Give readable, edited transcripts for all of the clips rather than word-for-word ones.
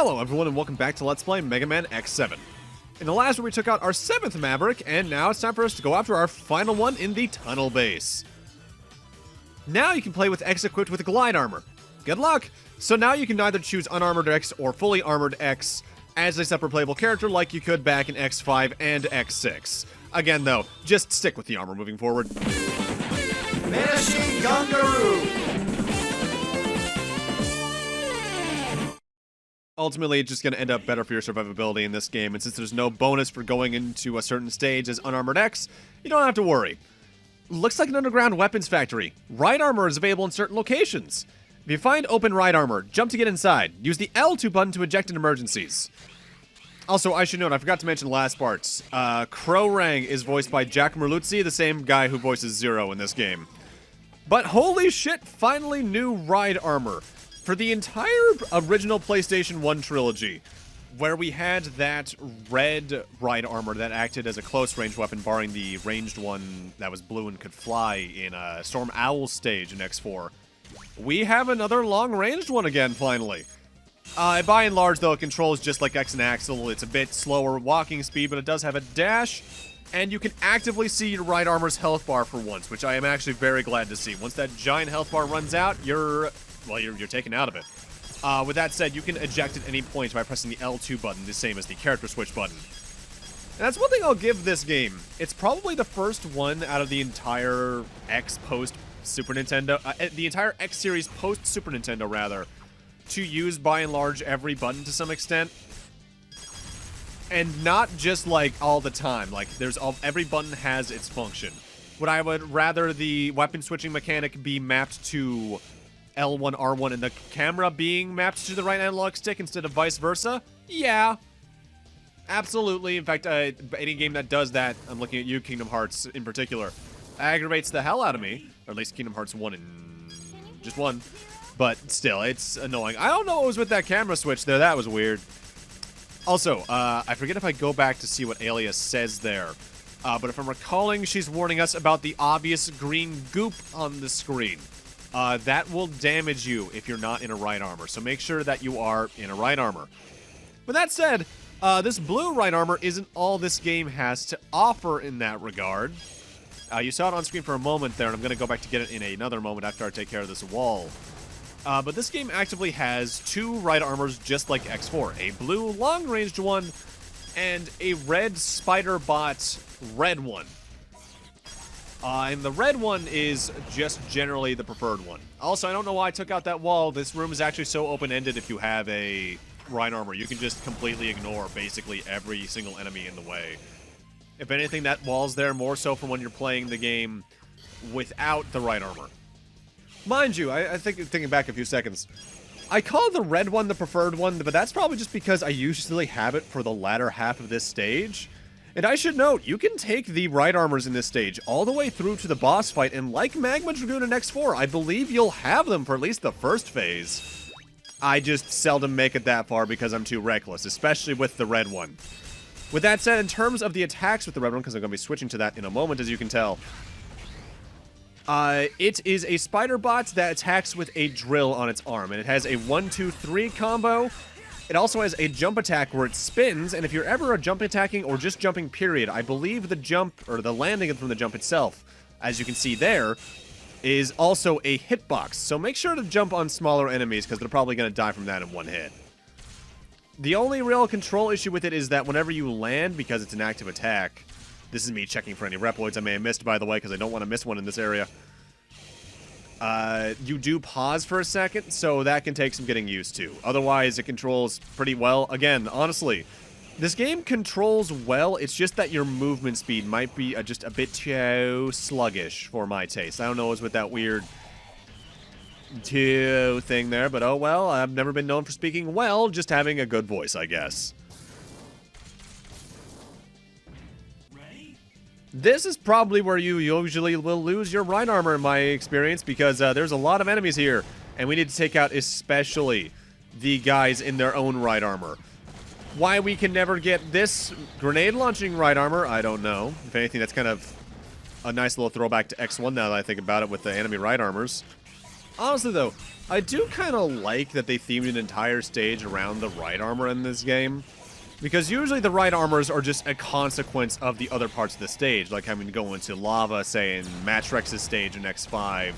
Hello everyone and welcome back to Let's Play Megaman X7. In the last one we took out our 7th Maverick, and now it's time for us to go after our final one in the tunnel base. Now you can play with X equipped with glide armor. Good luck! So now you can either choose unarmored X or fully armored X as a separate playable character like you could back in X5 and X6. Again though, just stick with the armor moving forward. Vanishing Gungaroo! Ultimately, it's just going to end up better for your survivability in this game, and since there's no bonus for going into a certain stage as unarmored X, you don't have to worry. Looks like an underground weapons factory. Ride armor is available in certain locations. If you find open ride armor, jump to get inside. Use the L2 button to eject in emergencies. Also, I should note, I forgot to mention the last parts. Krorang is voiced by Jack Merluzzi, the same guy who voices Zero in this game. But holy shit, finally new ride armor. For the entire original PlayStation 1 trilogy, where we had that red ride armor that acted as a close-range weapon, barring the ranged one that was blue and could fly in Storm Owl stage in X4, we have another long-ranged one again, finally. By and large, though, it controls just like X and Axel. It's a bit slower walking speed, but it does have a dash, and you can actively see your ride armor's health bar for once, which I am actually very glad to see. Once that giant health bar runs out, you're taken out of it. With that said, you can eject at any point by pressing the L2 button, the same as the character switch button. And that's one thing I'll give this game. It's probably the first one out of the entire X post Super Nintendo, the entire X series post Super Nintendo, rather, to use by and large every button to some extent. And not just like all the time. Like every button has its function. Would I rather the weapon switching mechanic be mapped to L1, R1, and the camera being mapped to the right analog stick instead of vice versa? Yeah. Absolutely. In fact, any game that does that, I'm looking at you, Kingdom Hearts in particular, aggravates the hell out of me. Or at least Kingdom Hearts 1 and just 1. But still, it's annoying. I don't know what was with that camera switch there. That was weird. Also, I forget if I go back to see what Alias says there. But if I'm recalling, she's warning us about the obvious green goop on the screen. That will damage you if you're not in a ride armor, so make sure that you are in a ride armor. With that said, this blue ride armor isn't all this game has to offer in that regard. You saw it on screen for a moment there, and I'm going to go back to get it in another moment after I take care of this wall. But this game actively has two ride armors just like X4. A blue long-ranged one, and a red spider bot red one. And the red one is just generally the preferred one. Also, I don't know why I took out that wall. This room is actually so open-ended if you have a ride armor. You can just completely ignore basically every single enemy in the way. If anything, that wall's there more so for when you're playing the game without the ride armor. Mind you, I think thinking back a few seconds, I call the red one the preferred one, but that's probably just because I usually have it for the latter half of this stage. And I should note, you can take the ride armors in this stage all the way through to the boss fight, and like Magma Dragoon in X4, I believe you'll have them for at least the first phase. I just seldom make it that far because I'm too reckless, especially with the red one. With that said, in terms of the attacks with the red one, because I'm going to be switching to that in a moment, as you can tell, it is a spider bot that attacks with a drill on its arm, and it has a 1-2-3 combo. It also has a jump attack where it spins, and if you're ever a jump attacking or just jumping period, I believe the jump, or the landing from the jump itself, as you can see there, is also a hitbox. So make sure to jump on smaller enemies, because they're probably going to die from that in one hit. The only real control issue with it is that whenever you land, because it's an active attack, this is me checking for any Reploids I may have missed, by the way, because I don't want to miss one in this area. You do pause for a second, so that can take some getting used to. Otherwise, it controls pretty well. Again, honestly, this game controls well. It's just that your movement speed might be just a bit too sluggish for my taste. I don't know what's with that weird too thing there, but oh well. I've never been known for speaking well, just having a good voice, I guess. This is probably where you usually will lose your ride armor in my experience, because there's a lot of enemies here, and we need to take out especially the guys in their own ride armor. Why we can never get this grenade launching ride armor, I don't know. If anything, that's kind of a nice little throwback to X1 now that I think about it with the enemy ride armors. Honestly, though, I do kind of like that they themed an entire stage around the ride armor in this game. Because usually the ride armors are just a consequence of the other parts of the stage, like having to go into lava, say, in Matrix's stage in X5.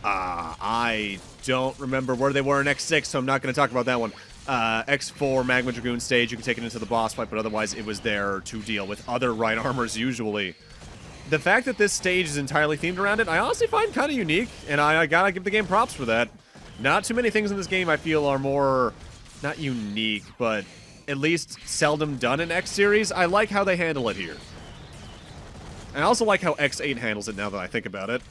I don't remember where they were in X6, so I'm not going to talk about that one. X4 Magma Dragoon stage, you can take it into the boss fight, but otherwise it was there to deal with other ride armors usually. The fact that this stage is entirely themed around it, I honestly find kind of unique, and I gotta give the game props for that. Not too many things in this game I feel are more, not unique, but at least seldom done in X series. I like how they handle it here. I also like how X8 handles it now that I think about it.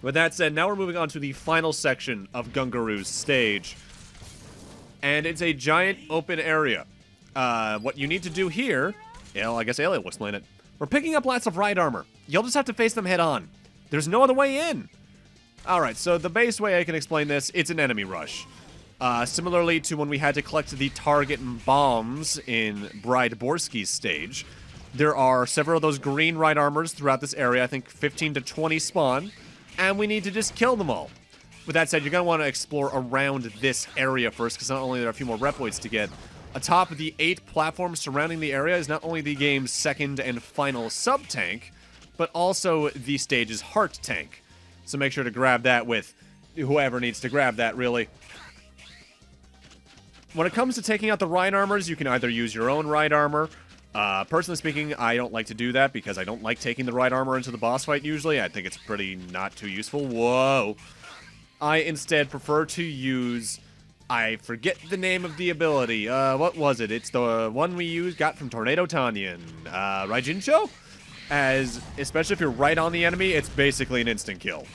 With that said, now we're moving on to the final section of Gungaroo's stage. And it's a giant open area. What you need to do here, well, I guess Alien will explain it. We're picking up lots of ride armor. You'll just have to face them head on. There's no other way in. Alright, so the base way I can explain this, it's an enemy rush. Similarly to when we had to collect the target and bombs in Bride Borsky's stage, there are several of those green ride armors throughout this area. I think 15 to 20 spawn, and we need to just kill them all. With that said, you're going to want to explore around this area first, because not only are there a few more Repoids to get, atop of the 8 platforms surrounding the area is not only the game's second and final sub-tank, but also the stage's heart tank. So make sure to grab that with whoever needs to grab that, really. When it comes to taking out the ride armors, you can either use your own ride armor. Personally speaking, I don't like to do that because I don't like taking the ride armor into the boss fight usually. I think it's pretty not too useful. Whoa. I instead prefer to use, I forget the name of the ability. What was it? It's the one we got from Tornado Tanyan. Raijincho? Especially if you're right on the enemy, it's basically an instant kill.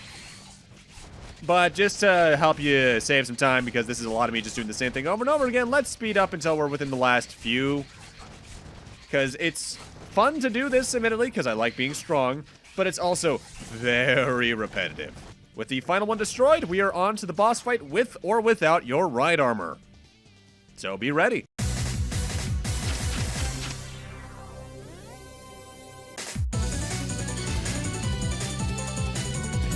But just to help you save some time, because this is a lot of me just doing the same thing over and over again, let's speed up until we're within the last few. Because it's fun to do this, admittedly, because I like being strong, but it's also very repetitive. With the final one destroyed, we are on to the boss fight with or without your ride armor. So be ready.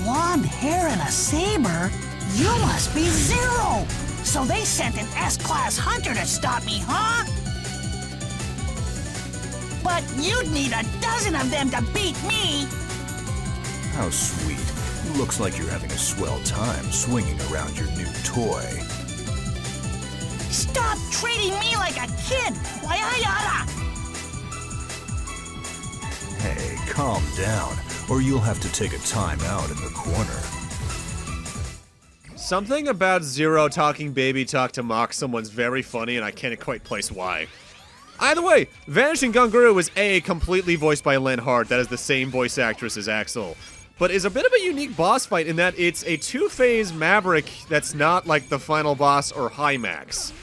Blonde hair and a saber? You must be Zero! So they sent an S-Class hunter to stop me, huh? But you'd need a dozen of them to beat me! How sweet. Looks like you're having a swell time swinging around your new toy. Stop treating me like a kid! Why I oughta! Hey, calm down, or you'll have to take a time out in the corner. Something about Zero talking baby talk to mock someone's very funny, and I can't quite place why. Either way, Vanishing Gungaroo is completely voiced by Lynn Hart, that is the same voice actress as Axel, but is a bit of a unique boss fight in that it's a two-phase Maverick that's not like the final boss or High Max.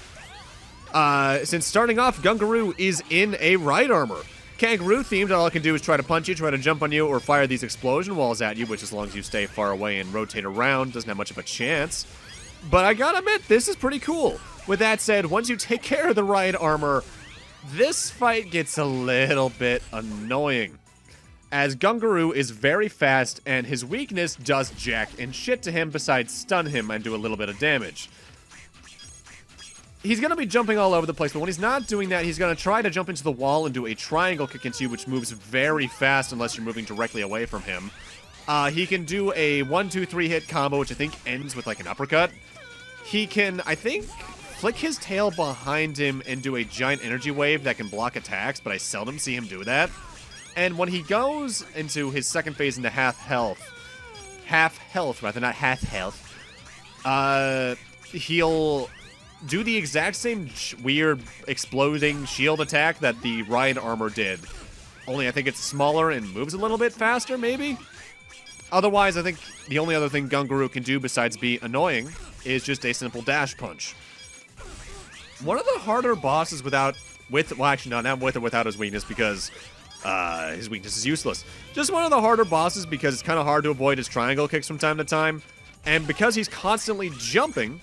Since starting off, Gungaroo is in a ride armor. Kangaroo themed, all it can do is try to punch you, try to jump on you, or fire these explosion walls at you, which as long as you stay far away and rotate around, doesn't have much of a chance. But I gotta admit, this is pretty cool. With that said, once you take care of the ride armor, this fight gets a little bit annoying, as Gungaroo is very fast, and his weakness does jack and shit to him besides stun him and do a little bit of damage. He's going to be jumping all over the place, but when he's not doing that, he's going to try to jump into the wall and do a triangle kick into you, which moves very fast unless you're moving directly away from him. He can do a 1-2-3 hit combo, which I think ends with like an uppercut. He can, I think, flick his tail behind him and do a giant energy wave that can block attacks, but I seldom see him do that. And when he goes into his second phase into half health rather, not half health, he'll do the exact same weird exploding shield attack that the ride armor did. Only I think it's smaller and moves a little bit faster, maybe? Otherwise, I think the only other thing Gungaroo can do besides be annoying is just a simple dash punch. One of the harder bosses well, actually, no, not with or without his weakness, because his weakness is useless. Just one of the harder bosses because it's kind of hard to avoid his triangle kicks from time to time. And because he's constantly jumping,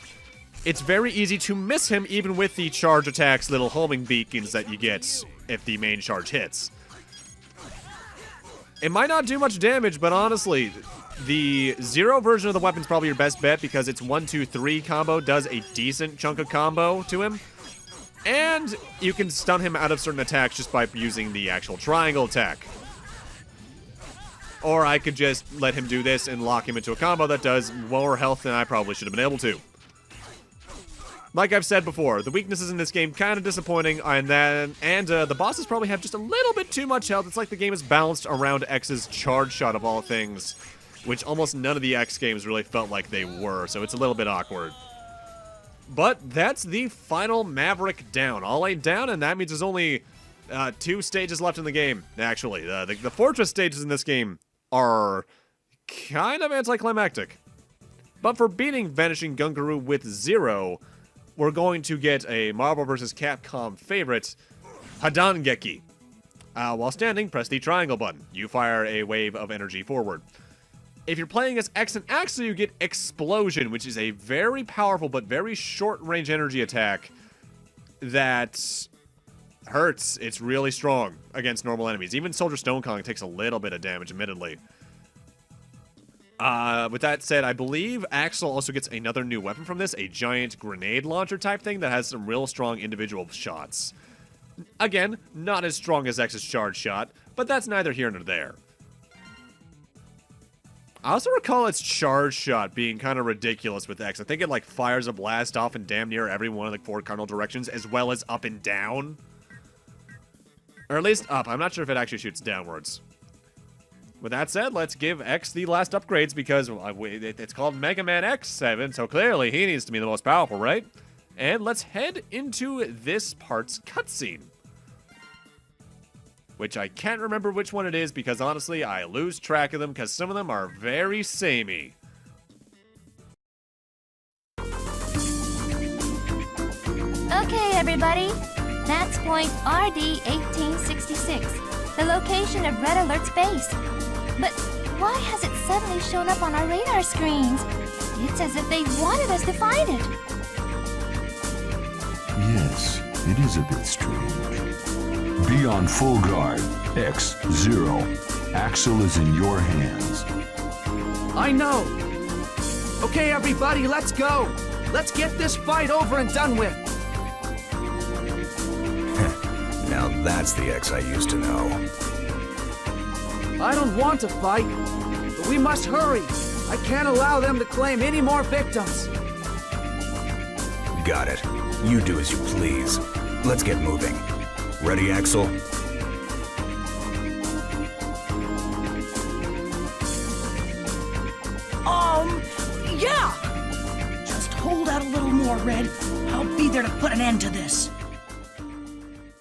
it's very easy to miss him even with the charge attacks little homing beacons that you get if the main charge hits. It might not do much damage, but honestly, the Zero version of the weapon's probably your best bet because its 1-2-3 combo does a decent chunk of combo to him. And you can stun him out of certain attacks just by using the actual triangle attack. Or I could just let him do this and lock him into a combo that does lower health than I probably should have been able to. Like I've said before, the weaknesses in this game kind of disappointing, and the bosses probably have just a little bit too much health. It's like the game is balanced around X's charge shot of all things, which almost none of the X games really felt like they were, so it's a little bit awkward. But that's the final Maverick down. All 8 down, and that means there's only 2 stages left in the game, actually. The Fortress stages in this game are kind of anticlimactic. But for beating Vanishing Gungaroo with 0, we're going to get a Marvel vs. Capcom favorite, Hadangeki. While standing, press the triangle button. You fire a wave of energy forward. If you're playing as X and Axel, you get Explosion, which is a very powerful but very short-range energy attack that hurts. It's really strong against normal enemies. Even Soldier Stone Kong takes a little bit of damage, admittedly. With that said, I believe Axel also gets another new weapon from this, a giant grenade launcher type thing that has some real strong individual shots. Again, not as strong as X's charge shot, but that's neither here nor there. I also recall its charge shot being kind of ridiculous with X. I think it like fires a blast off in damn near every one of the 4 cardinal directions, as well as up and down. Or at least up. I'm not sure if it actually shoots downwards. With that said, let's give X the last upgrades because it's called Megaman Ep.7, so clearly he needs to be the most powerful, right? And let's head into this part's cutscene. Which I can't remember which one it is because honestly, I lose track of them because some of them are very samey. Okay, everybody. That's point RD-1866, the location of Red Alert's base. But why has it suddenly shown up on our radar screens? It's as if they wanted us to find it. Yes, it is a bit strange. Be on full guard. X0. Axel is in your hands. I know. Okay, everybody, let's go. Let's get this fight over and done with. Now that's the X I used to know. I don't want to fight, but we must hurry. I can't allow them to claim any more victims. Got it. You do as you please. Let's get moving. Ready, Axel? Yeah! Just hold out a little more, Red. I'll be there to put an end to this.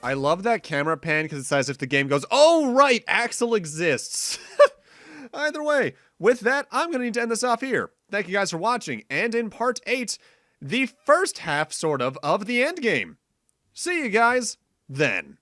I love that camera pan because it's as if the game goes, oh, right, Axel exists. Either way, with that, I'm going to need to end this off here. Thank you guys for watching, and in Part 8, the first half, sort of the end game. See you guys then.